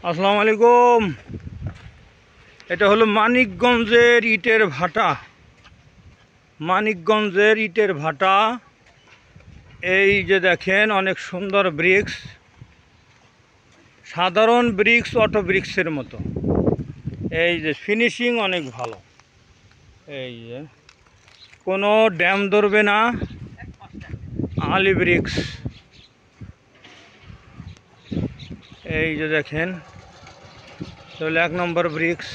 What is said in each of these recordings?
আসসালামু আলাইকুম। এটা হলো মানিকগঞ্জের ইটের ভাটা। মানিকগঞ্জের ইটের ভাটা। এই যে দেখেন অনেক সুন্দর ব্রিক্স, সাধারণ ব্রিক্স অটো ব্রিক্সের মতো। এই যে ফিনিশিং অনেক ভালো। এই যে কোনো ড্যাম ধরবে না। আলি ব্রিক্স। এই যে দেখেন তাহলে 1 নম্বর ব্রিক্স।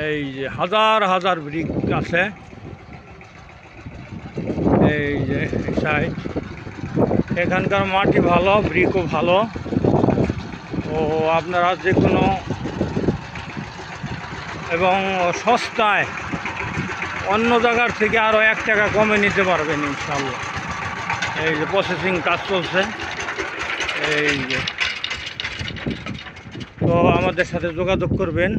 এই যে হাজার হাজার ব্রিক আছে। এই যে সাইড, এখানকার মাটি ভালো, ব্রিকও ভালো। ও আপনারা যে কোনো এবং সস্তায় অন্য জায়গার থেকে আরও 1 টাকা কমে নিতে পারবেন ইনশাল্লাহ। এই যে প্রসেসিং কাজ চলছে। এই যে তো আমাদের সাথে যোগাযোগ করবেন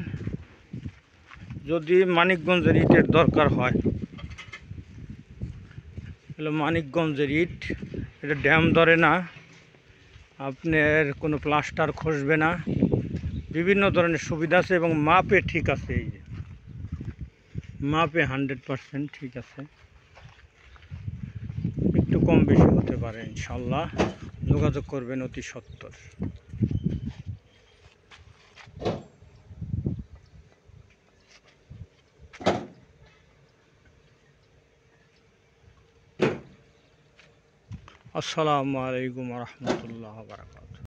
যদি মানিকগঞ্জের ইটের দরকার হয়। হলো মানিকগঞ্জের ইট, এটা ড্যাম ধরে না, আপনার কোনো প্লাস্টার খসবে না, বিভিন্ন ধরনের সুবিধা আছে এবং মাপে ঠিক আছে। এই যে মাপে 100% ঠিক আছে, একটু কম বেশি হতে পারে ইনশাল্লাহ। যোগাযোগ করবেন অতি সত্বর। আসসালামু আলাইকুম রহমতুল্লাহ বারাকাতুহু।